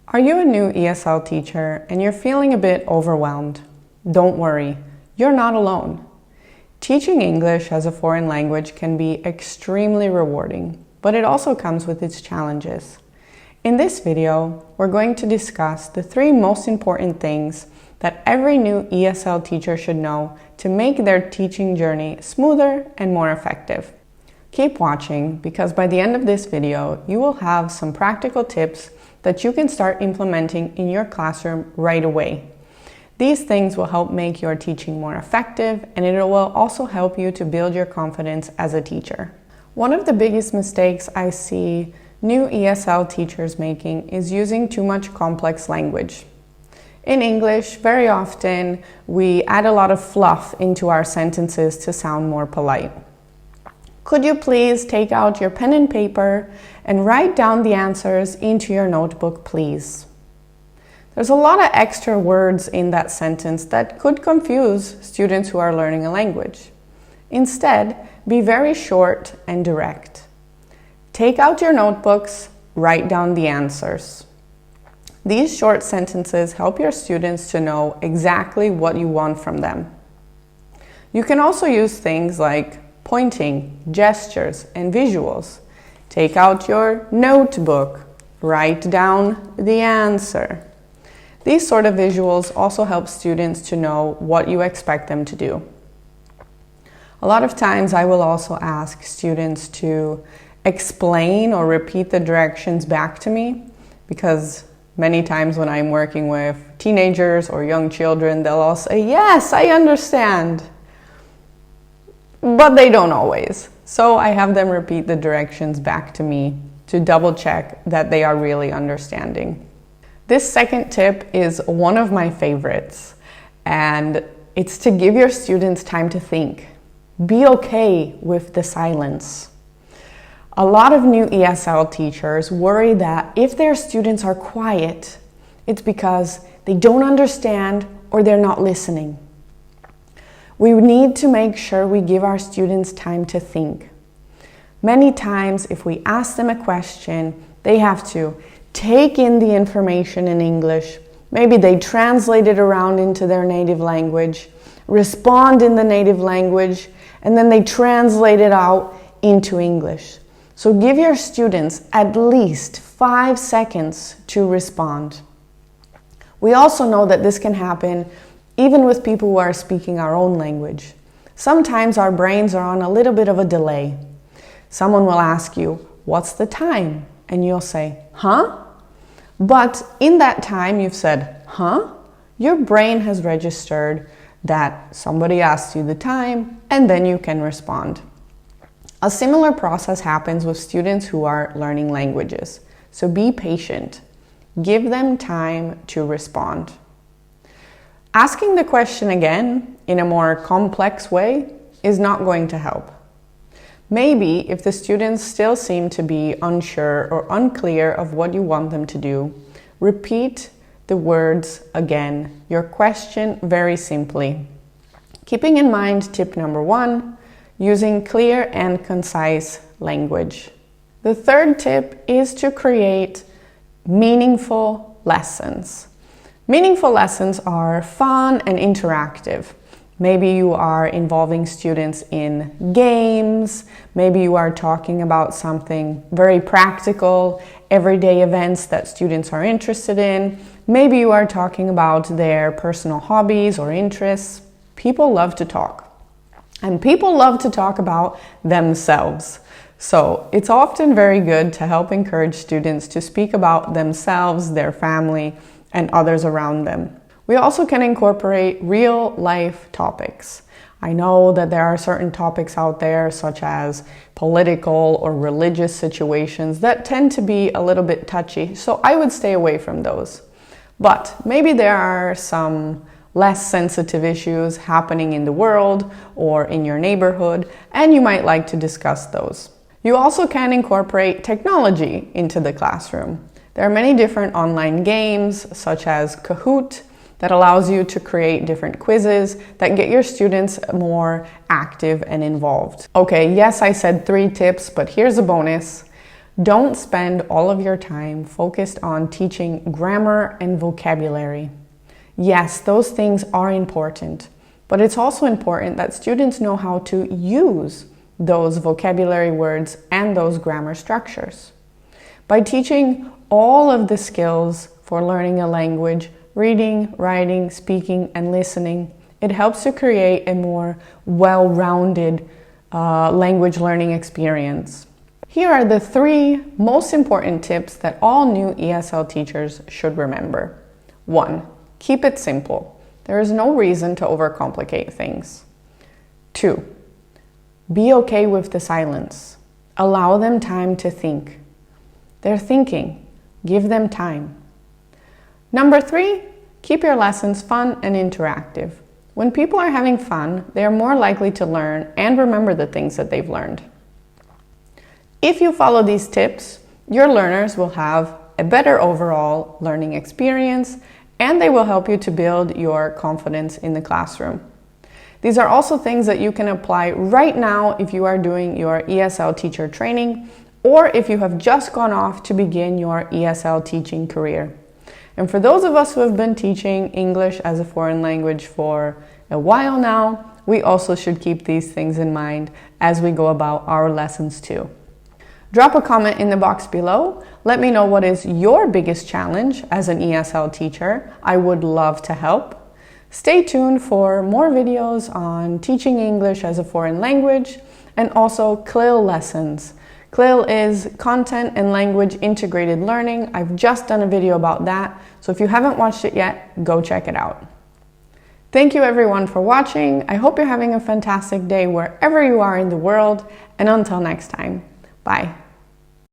Are you a new ESL teacher and you're feeling a bit overwhelmed? Don't worry, you're not alone. Teaching English as a foreign language can be extremely rewarding, but it also comes with its challenges. In this video, we're going to discuss the 3 most important things that every new ESL teacher should know to make their teaching journey smoother and more effective. Keep watching because by the end of this video, you will have some practical tips that you can start implementing in your classroom right away. These things will help make your teaching more effective, and it will also help you to build your confidence as a teacher. One of the biggest mistakes I see new ESL teachers making is using too much complex language. In English, very often we add a lot of fluff into our sentences to sound more polite. Could you please take out your pen and paper and write down the answers into your notebook, please? There's a lot of extra words in that sentence that could confuse students who are learning a language. Instead, be very short and direct. Take out your notebooks, write down the answers. These short sentences help your students to know exactly what you want from them. You can also use things like pointing, gestures, and visuals. Take out your notebook, write down the answer. These sort of visuals also help students to know what you expect them to do. A lot of times I will also ask students to explain or repeat the directions back to me, because many times when I'm working with teenagers or young children, they'll all say, "Yes, I understand." But they don't always. So I have them repeat the directions back to me to double check that they are really understanding. This second tip is one of my favorites, and it's to give your students time to think. Be okay with the silence. A lot of new ESL teachers worry that if their students are quiet, it's because they don't understand or they're not listening. We need to make sure we give our students time to think. Many times, if we ask them a question, they have to take in the information in English. Maybe they translate it around into their native language, respond in the native language, and then they translate it out into English. So give your students at least 5 seconds to respond. We also know that this can happen even with people who are speaking our own language. Sometimes our brains are on a little bit of a delay. Someone will ask you, "What's the time?" And you'll say, "Huh?" But in that time you've said, "Huh?" Your brain has registered that somebody asked you the time, and then you can respond. A similar process happens with students who are learning languages. So be patient. Give them time to respond. Asking the question again in a more complex way is not going to help. Maybe if the students still seem to be unsure or unclear of what you want them to do, repeat the words again, your question very simply. Keeping in mind tip number 1, using clear and concise language. The third tip is to create meaningful lessons. Meaningful lessons are fun and interactive. Maybe you are involving students in games. Maybe you are talking about something very practical, everyday events that students are interested in. Maybe you are talking about their personal hobbies or interests. People love to talk. And people love to talk about themselves. So it's often very good to help encourage students to speak about themselves, their family, and others around them. We also can incorporate real life topics. I know that there are certain topics out there, such as political or religious situations, that tend to be a little bit touchy, so I would stay away from those. But maybe there are some less sensitive issues happening in the world or in your neighborhood, and you might like to discuss those. You also can incorporate technology into the classroom. There are many different online games, such as Kahoot, that allows you to create different quizzes that get your students more active and involved. Okay, yes, I said 3 tips, but here's a bonus. Don't spend all of your time focused on teaching grammar and vocabulary. Yes, those things are important, but it's also important that students know how to use those vocabulary words and those grammar structures. By teaching all of the skills for learning a language, reading, writing, speaking, and listening, it helps to create a more well-rounded language learning experience. Here are the 3 most important tips that all new ESL teachers should remember. 1. Keep it simple. There is no reason to overcomplicate things. 2. Be okay with the silence. Allow them time to think. They're thinking. Give them time. Number 3, keep your lessons fun and interactive. When people are having fun, they are more likely to learn and remember the things that they've learned. If you follow these tips, your learners will have a better overall learning experience, and they will help you to build your confidence in the classroom. These are also things that you can apply right now if you are doing your ESL teacher training, or if you have just gone off to begin your ESL teaching career. And for those of us who have been teaching English as a foreign language for a while now, we also should keep these things in mind as we go about our lessons too. Drop a comment in the box below. Let me know what is your biggest challenge as an ESL teacher. I would love to help. Stay tuned for more videos on teaching English as a foreign language and also CLIL lessons. CLIL is Content and Language Integrated Learning. I've just done a video about that, so if you haven't watched it yet, go check it out. Thank you everyone for watching. I hope you're having a fantastic day wherever you are in the world, and until next time, bye.